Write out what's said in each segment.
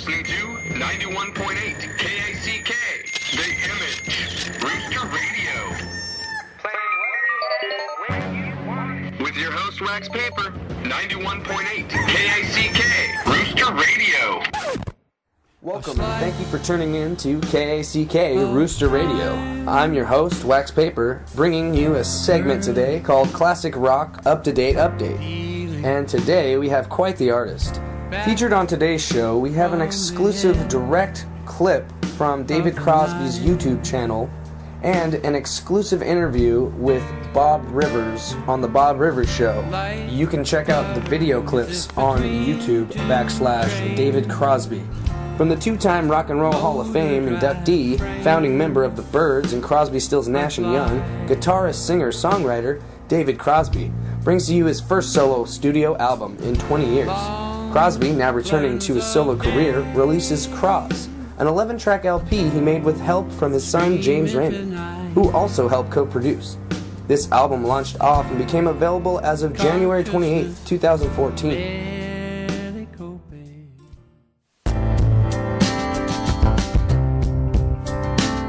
listening to 91.8 KACK, The Image, Rooster Radio. With your host, Wax Paper, 91.8 KACK, Rooster Radio. Welcome, and thank you for tuning in to KACK Rooster Radio. I'm your host, Wax Paper, bringing you a segment today called Classic Rock Up-to-Date Update. And today we have quite the artist. Featured on today's show, we have an exclusive direct clip from David Crosby's YouTube channel and an exclusive interview with Bob Rivers on The Bob Rivers Show. You can check out the video clips on YouTube /David Crosby. From the two-time Rock and Roll Hall of Fame inductee, founding member of the Byrds and Crosby, Stills, Nash & Young, guitarist, singer, songwriter, David Crosby brings to you his first solo studio album in 20 years. Crosby, now returning to his solo career, releases CROZ, an 11-track LP he made with help from his son James Raymond, who also helped co-produce. This album launched off and became available as of January 28, 2014.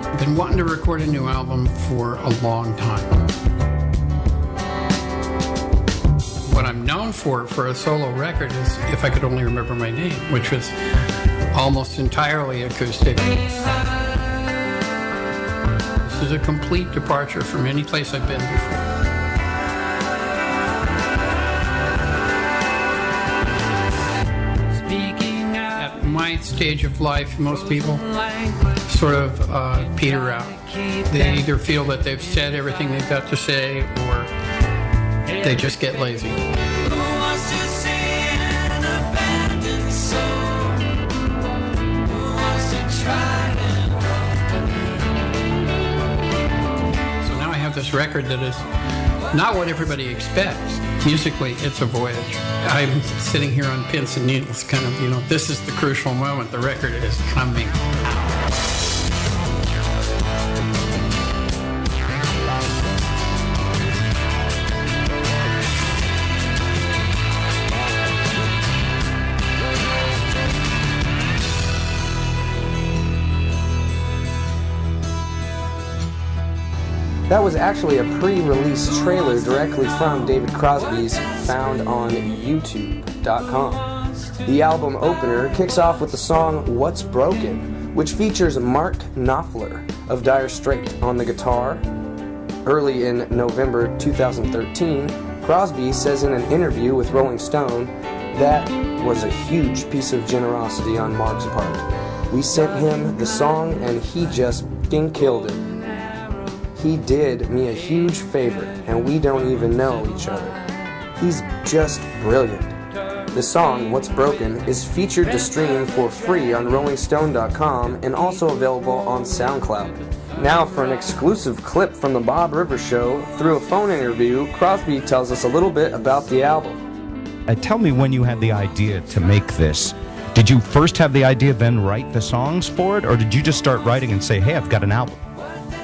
I've been wanting to record a new album for a long time. What I'm known for a solo record is If I Could Only Remember My Name, which was almost entirely acoustic. This is a complete departure from any place I've been before. At my stage of life, most people sort of peter out. They either feel that they've said everything they've got to say, or they just get lazy. So now I have this record that is not what everybody expects. Musically, it's a voyage. I'm sitting here on pins and needles, kind of, this is the crucial moment. The record is coming out. That was actually a pre-release trailer directly from David Crosby's, found on YouTube.com. The album opener kicks off with the song What's Broken, which features Mark Knopfler of Dire Straits on the guitar. Early in November 2013, Crosby says in an interview with Rolling Stone, "That was a huge piece of generosity on Mark's part. We sent him the song and he just f***ing killed it. He did me a huge favor, and we don't even know each other. He's just brilliant." The song, What's Broken, is featured to stream for free on RollingStone.com and also available on SoundCloud. Now for an exclusive clip from The Bob Rivers Show. Through a phone interview, Crosby tells us a little bit about the album. Tell me when you had the idea to make this. Did you first have the idea, then write the songs for it, or did you just start writing and say, hey, I've got an album?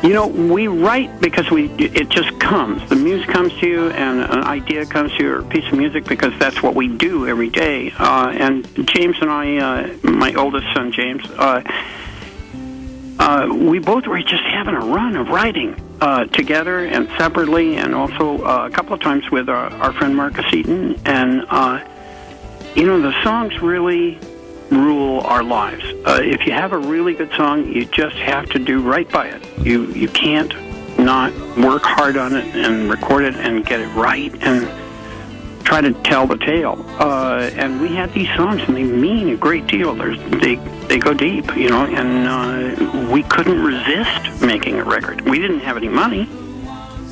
We write because it just comes. The muse comes to you, and an idea comes to you, or a piece of music, because that's what we do every day. And James and I, my oldest son James, we both were just having a run of writing together and separately, and also a couple of times with our friend Marcus Eaton. And, the songs really rule our lives. If you have a really good song, you just have to do right by it. You can't not work hard on it and record it and get it right and try to tell the tale. And we had these songs, and they mean a great deal. They go deep, and we couldn't resist making a record. We didn't have any money,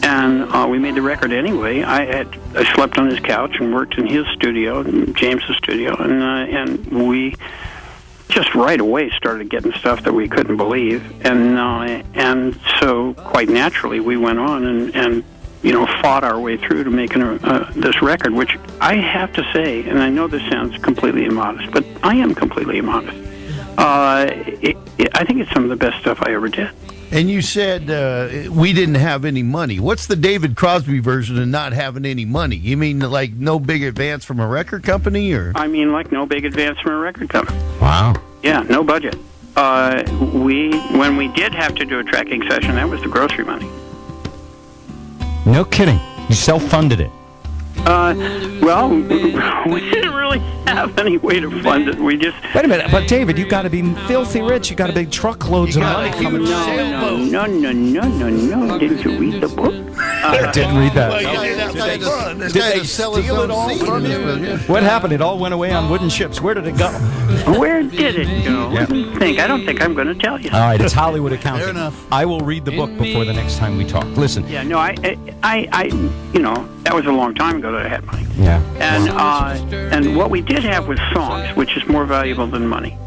and we made the record anyway. I slept on his couch and worked in his studio, James's studio, and we just right away started getting stuff that we couldn't believe, and so quite naturally we went on and fought our way through to making this record, which I have to say, and I know this sounds completely immodest, but I am completely immodest. I think it's some of the best stuff I ever did. And you said we didn't have any money. What's the David Crosby version of not having any money? You mean like no big advance from a record company, or? I mean, like no big advance from a record company. Wow. Yeah, no budget. When we did have to do a tracking session, that was the grocery money. No kidding. You self-funded it. Well, we didn't really have any way to fund it. We just... Wait a minute, but David, you got to be filthy rich. You got to be truckloads of money coming. No. Didn't you read the book? I didn't read that. Did they steal it all from you? What happened? It all went away on wooden ships. Where did it go? Where did it go? Yeah. What do you think? I don't think I'm going to tell you. All right, it's Hollywood accounting. Fair enough. I will read the book before the next time we talk. Listen. Yeah, no, I that was a long time ago that I had money. Yeah. And what we did have was songs, which is more valuable than money.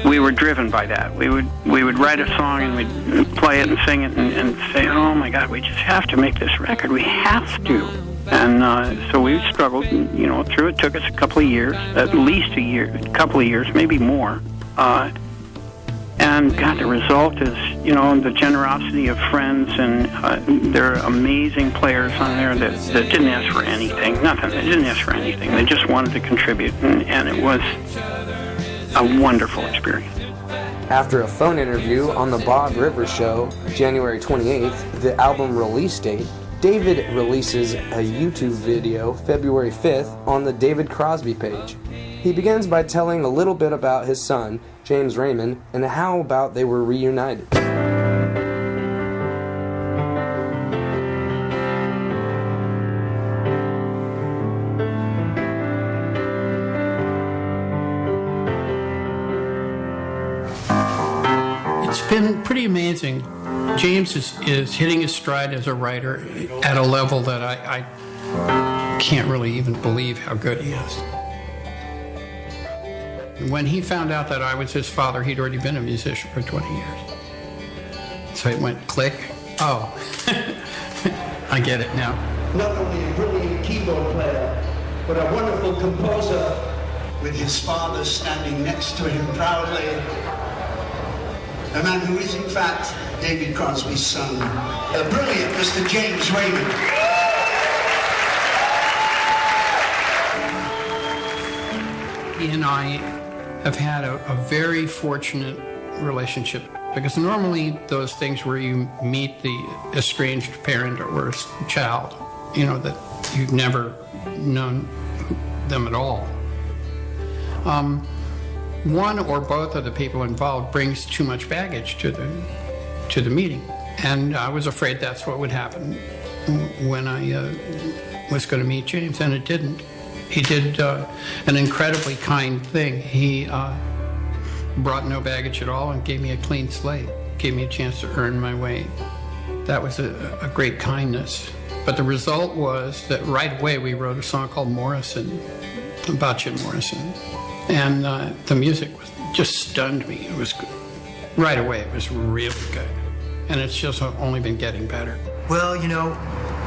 We were driven by that. We would write a song and we'd play it and sing it and say, oh my God, we just have to make this record. We have to. And so we struggled, through it. Took us a couple of years, at least a couple of years, maybe more. And God, the result is, the generosity of friends, and there are amazing players on there that didn't ask for anything, nothing. They didn't ask for anything. They just wanted to contribute, and it was a wonderful experience. After a phone interview on the Bob Rivers Show, January 28th, the album release date, David releases a YouTube video February 5th on the David Crosby page. He begins by telling a little bit about his son, James Raymond, and how about they were reunited. It's been pretty amazing. James is hitting his stride as a writer at a level that I can't really even believe how good he is. When he found out that I was his father, he'd already been a musician for 20 years. So it went click. Oh, I get it now. Not only a brilliant keyboard player, but a wonderful composer, with his father standing next to him proudly. A man who is, in fact, David Crosby's son, the brilliant Mr. James Raymond. He and I have had a very fortunate relationship, because normally those things where you meet the estranged parent or child, that you've never known them at all. One or both of the people involved brings too much baggage to the meeting, and I was afraid that's what would happen when I was going to meet James, and it didn't. He did an incredibly kind thing. He brought no baggage at all and gave me a clean slate, gave me a chance to earn my way. That was a great kindness. But the result was that right away we wrote a song called Morrison, about Jim Morrison. And the music just stunned me. It was good. Right away, it was really good. And it's just only been getting better. Well,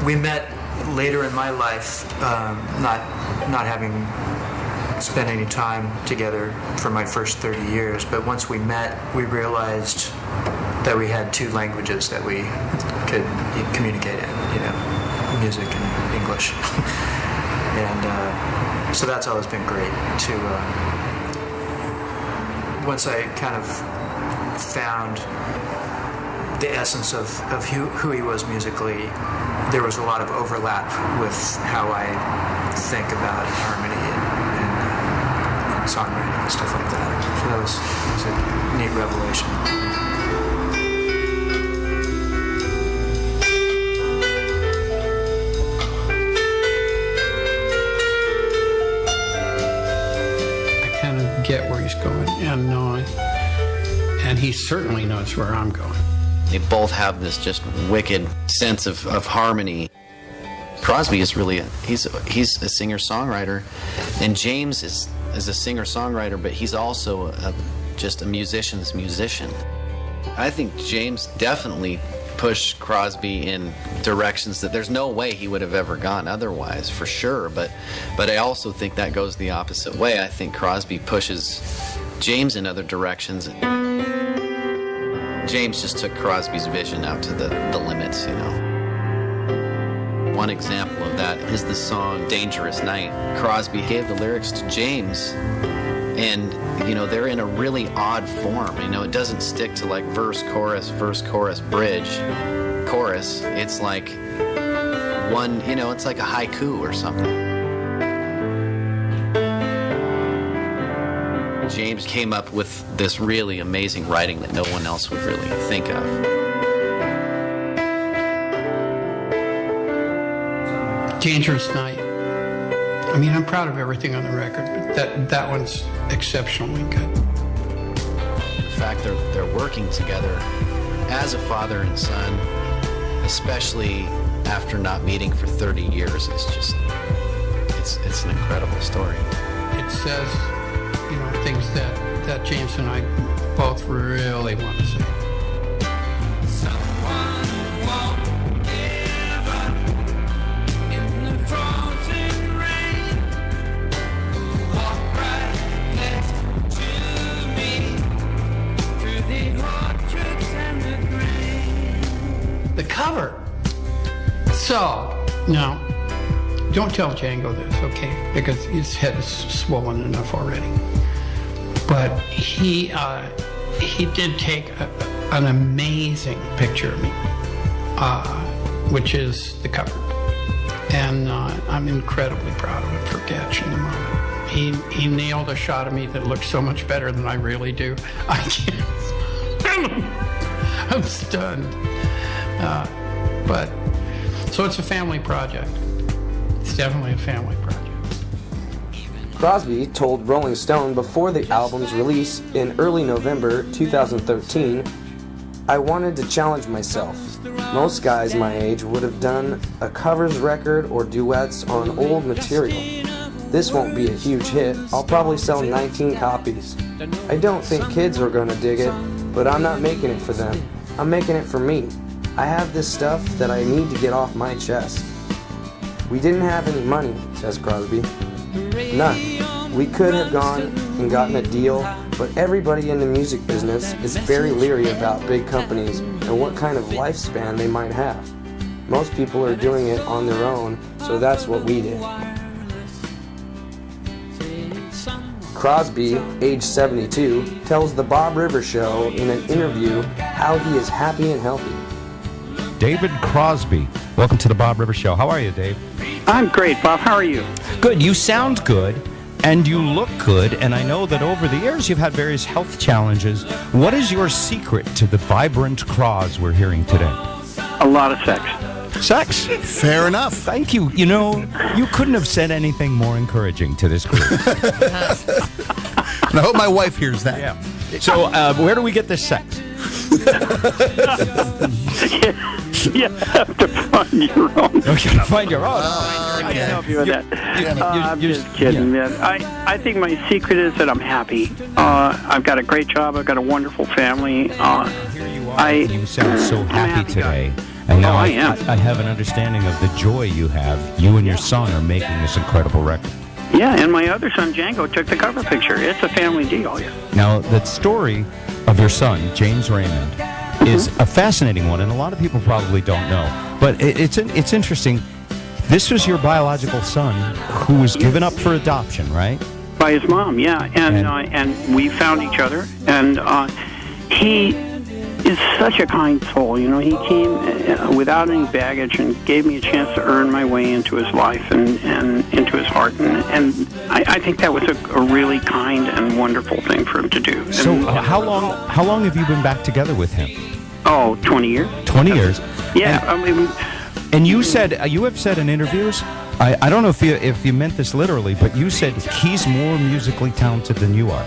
we met later in my life, not having spent any time together for my first 30 years. But once we met, we realized that we had two languages that we could communicate in, music and English. And so that's always been great to, once I kind of found the essence of who he was musically, there was a lot of overlap with how I think about harmony and songwriting and stuff like that. So that was a neat revelation. Get where he's going, and he certainly knows where I'm going. They both have this just wicked sense of harmony. Crosby is really he's a singer-songwriter, and James is a singer-songwriter, but he's also just a musician's musician. I think James definitely pushed Crosby in directions that there's no way he would have ever gone otherwise, for sure. But I also think that goes the opposite way. I think Crosby pushes James in other directions. James just took Crosby's vision out to the limits, you know. One example of that is the song Dangerous Night. Crosby gave the lyrics to James, and, you know, they're in a really odd form. You know, it doesn't stick to like verse, chorus, bridge, chorus. It's like one, you know, it's like a haiku or something. James came up with this really amazing writing that no one else would really think of. Dangerous Night. I mean, I'm proud of everything on the record, but that one's exceptionally good. The fact they're working together as a father and son, especially after not meeting for 30 years, is just, it's an incredible story. It says, you know, things that James and I both really want to say. The cover. So, now, don't tell Django this, okay? Because his head is swollen enough already. But he did take an amazing picture of me, which is the cover. And I'm incredibly proud of him for catching the moment. He nailed a shot of me that looks so much better than I really do. I can't. I'm stunned. But so it's a family project. It's definitely a family project. Crosby told Rolling Stone before the album's release in early November 2013, "I wanted to challenge myself. Most guys my age would have done a covers record or duets on old material. This won't be a huge hit. I'll probably sell 19 copies. I don't think kids are gonna dig it, but I'm not making it for them. I'm making it for me. I have this stuff that I need to get off my chest." We didn't have any money, says Crosby. None. We could have gone and gotten a deal, but everybody in the music business is very leery about big companies and what kind of lifespan they might have. Most people are doing it on their own, so that's what we did. Crosby, age 72, tells the Bob Rivers Show in an interview how he is happy and healthy. David Crosby, welcome to the Bob Rivers Show. How are you, Dave? I'm great, Bob. How are you? Good. You sound good, and you look good, and I know that over the years you've had various health challenges. What is your secret to the vibrant CROZ we're hearing today? A lot of sex. Sex? Fair enough. Thank you. You know, you couldn't have said anything more encouraging to this group. And I hope my wife hears that. Yeah. So, where do we get this sex? You have to find your own. Okay, find your own. I can help you with that. I'm just kidding, man. I think my secret is that I'm happy. I've got a great job. I've got a wonderful family. Here you are. You sound so happy today. And now I have an understanding of the joy you have. You and your son are making this incredible record. Yeah, and my other son, Django, took the cover picture. It's a family deal. Yeah. Now, the story of your son, James Raymond, is a fascinating one, and a lot of people probably don't know. But it's interesting. This was your biological son who was given up for adoption, right? By his mom, yeah. And we found each other, and he is such a kind soul. You know, he came without any baggage and gave me a chance to earn my way into his life and into his heart. And I think that was a really kind and wonderful thing for him to do. So how long have you been back together with him? Oh, 20 years. 20 years? Yeah. And you have said in interviews, I don't know if you meant this literally, but you said he's more musically talented than you are.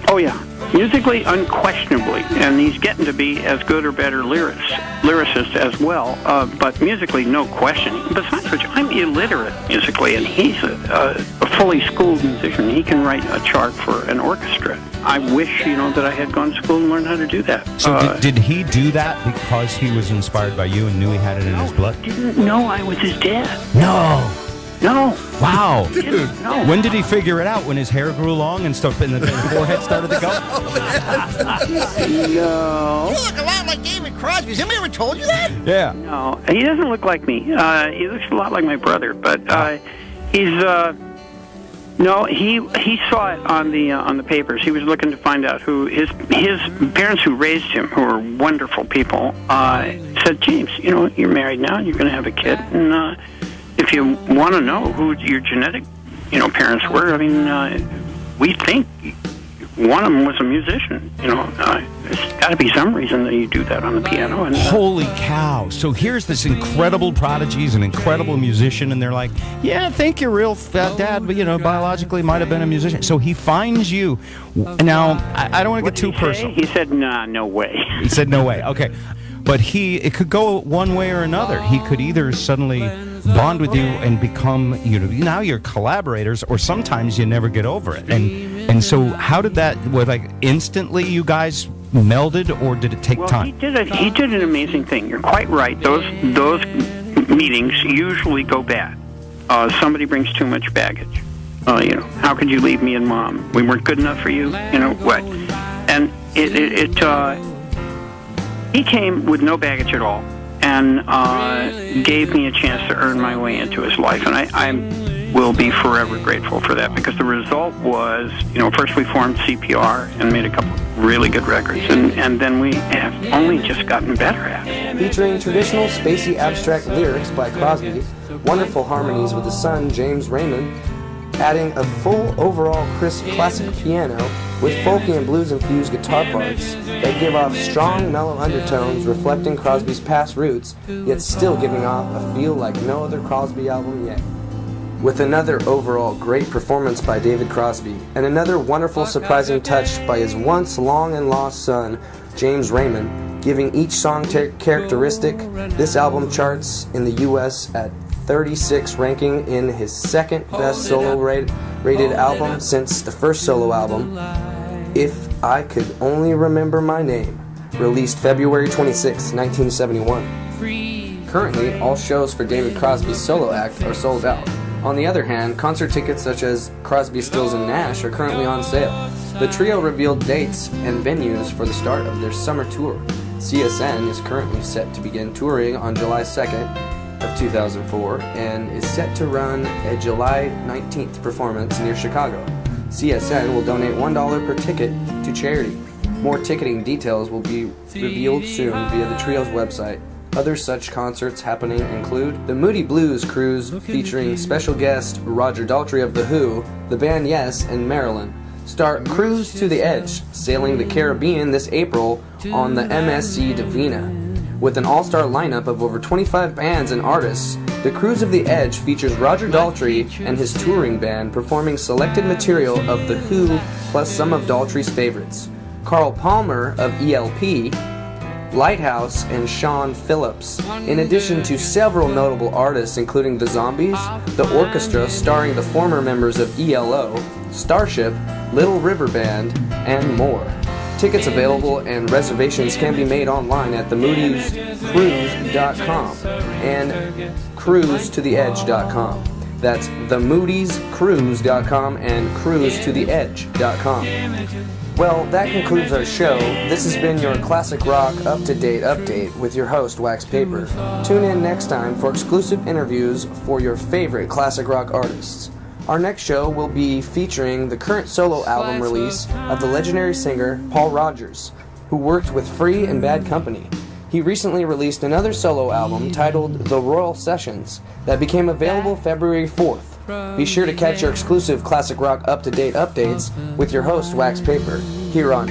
Oh, yeah. Musically, unquestionably, and he's getting to be as good or better lyricist as well, but musically, no question. Besides which, I'm illiterate musically, and he's a fully schooled musician. He can write a chart for an orchestra. I wish, that I had gone to school and learned how to do that. So did he do that because he was inspired by you and knew he had it in his blood? Didn't know I was his dad. No. No. Wow. Dude. No. When did he figure it out? When his hair grew long and stuff, and the forehead started to go? No. You look a lot like David Crosby. Has anybody ever told you that? Yeah. No, he doesn't look like me. He looks a lot like my brother, but he's no. He saw it on the papers. He was looking to find out who his parents, who raised him, who are wonderful people, said, James, you're married now, and you're going to have a kid, and if you want to know who your genetic parents were, I mean, we think one of them was a musician. There's got to be some reason that you do that on the piano. And holy cow! So here's this incredible prodigy, he's an incredible musician, and they're like, "Yeah, I think your real dad, but biologically might have been a musician." So he finds you. Now, I don't want to get too personal. He said, "Nah, no way." He said, "No way." Okay, but it could go one way or another. He could either suddenly bond with you and become, now you're collaborators, or sometimes you never get over it. And so how did that, instantly you guys melded, or did it take time? He did an amazing thing. You're quite right. Those meetings usually go bad. Somebody brings too much baggage. How could you leave me and Mom? We weren't good enough for you. What? And he came with no baggage at all, and gave me a chance to earn my way into his life, and I will be forever grateful for that, because the result was, first we formed CPR and made a couple really good records, and then we have only just gotten better at it. Featuring traditional spacey abstract lyrics by Crosby, wonderful harmonies with his son James Raymond, adding a full overall crisp classic piano with folky and blues-infused guitar parts that give off strong mellow undertones reflecting Crosby's past roots, yet still giving off a feel like no other Crosby album yet. With another overall great performance by David Crosby, and another wonderful surprising touch by his once long and lost son, James Raymond, giving each song characteristic, this album charts in the U.S. at 36, ranking in his second best solo rated album since the first solo album, If I Could Only Remember My Name, released February 26, 1971. Currently, all shows for David Crosby's solo act are sold out. On the other hand, concert tickets such as Crosby, Stills, and Nash are currently on sale. The trio revealed dates and venues for the start of their summer tour. CSN is currently set to begin touring on July 2nd of 2004 and is set to run a July 19th performance near Chicago. CSN will donate $1 per ticket to charity. More ticketing details will be revealed soon via the trio's website. Other such concerts happening include the Moody Blues Cruise featuring special guest Roger Daltrey of The Who, the band Yes, and Marilyn. Start Cruise to the Edge, sailing the Caribbean this April on the MSC Divina. With an all-star lineup of over 25 bands and artists, the Cruise of the Edge features Roger Daltrey and his touring band performing selected material of The Who plus some of Daltrey's favorites. Carl Palmer of ELP, Lighthouse, and Sean Phillips, in addition to several notable artists including The Zombies, the orchestra starring the former members of ELO, Starship, Little River Band, and more. Tickets available and reservations can be made online at themoodiescruise.com and cruisetotheedge.com. That's themoodiescruise.com and cruisetotheedge.com. Well, that concludes our show. This has been your Classic Rock Up-to-Date Update with your host, Wax Paper. Tune in next time for exclusive interviews for your favorite classic rock artists. Our next show will be featuring the current solo album release of the legendary singer Paul Rodgers, who worked with Free and Bad Company. He recently released another solo album titled The Royal Sessions that became available February 4th. Be sure to catch your exclusive classic rock up-to-date updates with your host, Wax Paper, here on